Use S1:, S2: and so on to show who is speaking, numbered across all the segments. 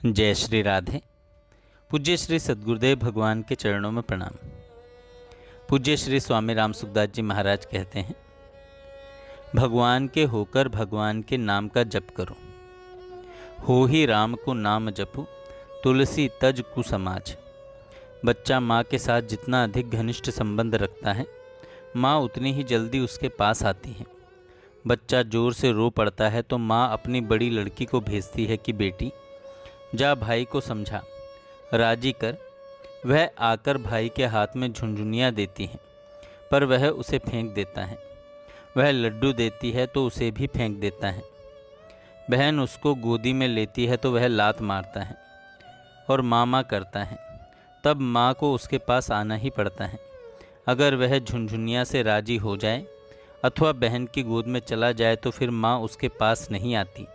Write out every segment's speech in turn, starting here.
S1: जय श्री राधे। पूज्य श्री सद्गुरुदेव भगवान के चरणों में प्रणाम। पूज्य श्री स्वामी राम सुखदास जी महाराज कहते हैं, भगवान के होकर भगवान के नाम का जप करो। हो ही राम को नाम जपो, तुलसी तज कुसमाज। बच्चा माँ के साथ जितना अधिक घनिष्ठ संबंध रखता है, माँ उतनी ही जल्दी उसके पास आती है। बच्चा जोर से रो पड़ता है तो माँ अपनी बड़ी लड़की को भेजती है कि बेटी जा भाई को समझा, राजी कर। वह आकर भाई के हाथ में झुनझुनियाँ देती है, पर वह उसे फेंक देता है। वह लड्डू देती है तो उसे भी फेंक देता है। बहन उसको गोदी में लेती है तो वह लात मारता है और मामा करता है। तब माँ को उसके पास आना ही पड़ता है। अगर वह झुनझुनिया से राजी हो जाए अथवा बहन की गोद में चला जाए तो फिर माँ उसके पास नहीं आती।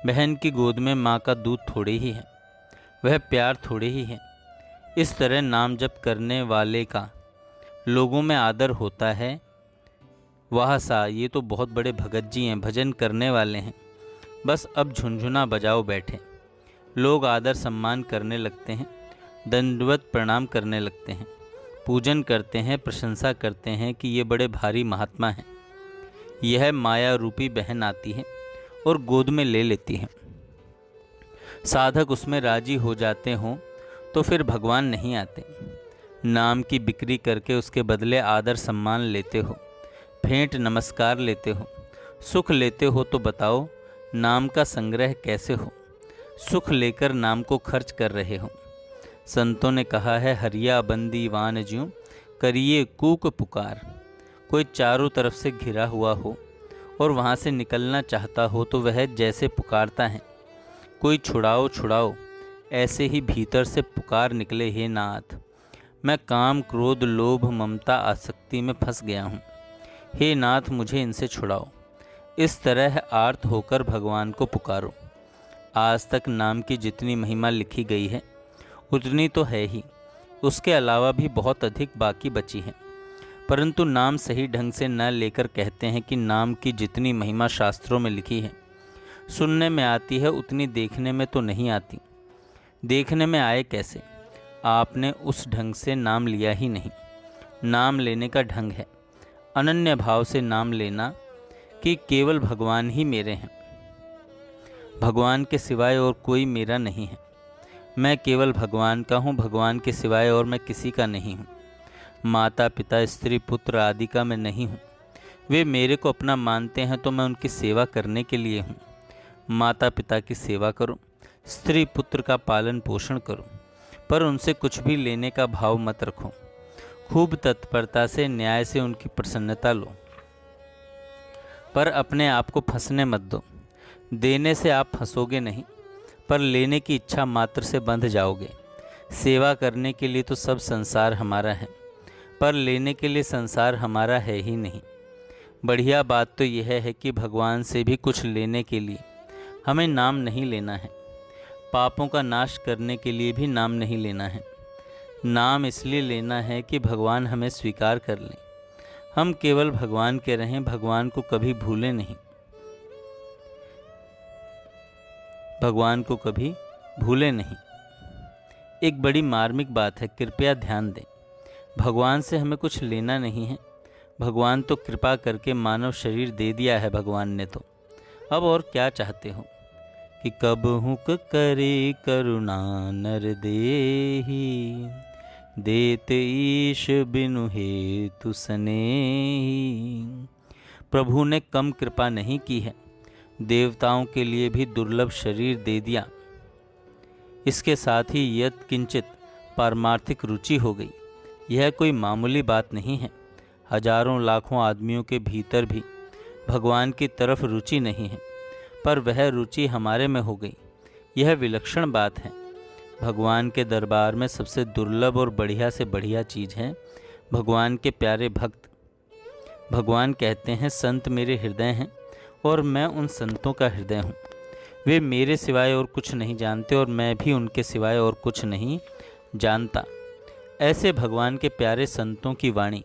S1: बहन की गोद में माँ का दूध थोड़े ही है, वह प्यार थोड़े ही है। इस तरह नाम जप करने वाले का लोगों में आदर होता है। वाह सा, ये तो बहुत बड़े भगत जी हैं, भजन करने वाले हैं, बस अब झुनझुना बजाओ बैठे। लोग आदर सम्मान करने लगते हैं, दंडवत प्रणाम करने लगते हैं, पूजन करते हैं, प्रशंसा करते हैं कि ये बड़े भारी महात्मा हैं। यह माया रूपी बहन आती है और गोद में ले लेती है। साधक उसमें राजी हो जाते हों तो फिर भगवान नहीं आते। नाम की बिक्री करके उसके बदले आदर सम्मान लेते हो, भेंट नमस्कार लेते हो, सुख लेते हो तो बताओ नाम का संग्रह कैसे हो। सुख लेकर नाम को खर्च कर रहे हो। संतों ने कहा है, हरिया बंदी वान ज्यों करिए कूक पुकार। कोई चारों तरफ से घिरा हुआ हो और वहाँ से निकलना चाहता हो तो वह जैसे पुकारता है, कोई छुड़ाओ छुड़ाओ, ऐसे ही भीतर से पुकार निकले, हे नाथ मैं काम क्रोध लोभ ममता आसक्ति में फंस गया हूँ, हे नाथ मुझे इनसे छुड़ाओ। इस तरह आर्त होकर भगवान को पुकारो। आज तक नाम की जितनी महिमा लिखी गई है उतनी तो है ही, उसके अलावा भी बहुत अधिक बाकी बची है। परंतु नाम सही ढंग से न लेकर कहते हैं कि नाम की जितनी महिमा शास्त्रों में लिखी है सुनने में आती है उतनी देखने में तो नहीं आती। देखने में आए कैसे? आपने उस ढंग से नाम लिया ही नहीं। नाम लेने का ढंग है अनन्य भाव से नाम लेना कि केवल भगवान ही मेरे हैं, भगवान के सिवाय और कोई मेरा नहीं है। मैं केवल भगवान का हूँ, भगवान के सिवाय और मैं किसी का नहीं हूँ। माता पिता स्त्री पुत्र आदि का मैं नहीं हूँ। वे मेरे को अपना मानते हैं तो मैं उनकी सेवा करने के लिए हूँ। माता पिता की सेवा करो, स्त्री पुत्र का पालन पोषण करो, पर उनसे कुछ भी लेने का भाव मत रखो। खूब तत्परता से न्याय से उनकी प्रसन्नता लो, पर अपने आप को फंसने मत दो। देने से आप फंसोगे नहीं, पर लेने की इच्छा मात्र से बंध जाओगे। सेवा करने के लिए तो सब संसार हमारा है, पर लेने के लिए संसार हमारा है ही नहीं। बढ़िया बात तो यह है कि भगवान से भी कुछ लेने के लिए हमें नाम नहीं लेना है। पापों का नाश करने के लिए भी नाम नहीं लेना है। नाम इसलिए लेना है कि भगवान हमें स्वीकार कर लें। हम केवल भगवान के रहें, भगवान को कभी भूलें नहीं। भगवान को कभी भूलें नहीं। एक बड़ी मार्मिक बात है, कृपया ध्यान दें। भगवान से हमें कुछ लेना नहीं है। भगवान तो कृपा करके मानव शरीर दे दिया है भगवान ने, तो अब और क्या चाहते हो कि कब हुक करे करुणा नर देही, देत ईश बिनु हेतु सनेही। प्रभु ने कम कृपा नहीं की है, देवताओं के लिए भी दुर्लभ शरीर दे दिया। इसके साथ ही यत् किंचित पारमार्थिक रुचि हो गई। यह कोई मामूली बात नहीं है। हजारों लाखों आदमियों के भीतर भी भगवान की तरफ रुचि नहीं है, पर वह रुचि हमारे में हो गई। यह विलक्षण बात है। भगवान के दरबार में सबसे दुर्लभ और बढ़िया से बढ़िया चीज़ है भगवान के प्यारे भक्त। भगवान कहते हैं, संत मेरे हृदय हैं और मैं उन संतों का हृदय हूँ। वे मेरे सिवाय और कुछ नहीं जानते और मैं भी उनके सिवाय और कुछ नहीं जानता। ऐसे भगवान के प्यारे संतों की वाणी,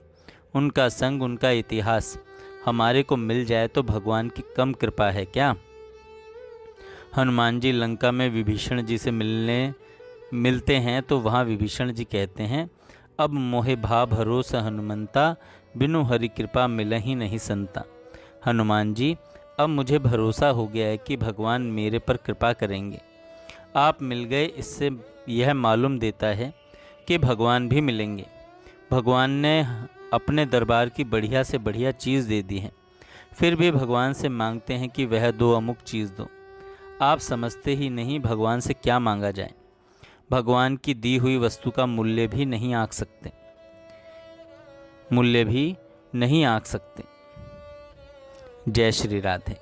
S1: उनका संग, उनका इतिहास हमारे को मिल जाए तो भगवान की कम कृपा है क्या? हनुमान जी लंका में विभीषण जी से मिलते हैं तो वहाँ विभीषण जी कहते हैं, अब मोहे भा भरोसा हनुमंता, बिनु हरि कृपा मिलहि नहीं संता। हनुमान जी, अब मुझे भरोसा हो गया है कि भगवान मेरे पर कृपा करेंगे। आप मिल गए, इससे यह मालूम देता है कि भगवान भी मिलेंगे। भगवान ने अपने दरबार की बढ़िया से बढ़िया चीज़ दे दी है, फिर भी भगवान से मांगते हैं कि वह दो अमुक चीज़ दो। आप समझते ही नहीं भगवान से क्या मांगा जाए। भगवान की दी हुई वस्तु का मूल्य भी नहीं आंक सकते। जय श्री राधे।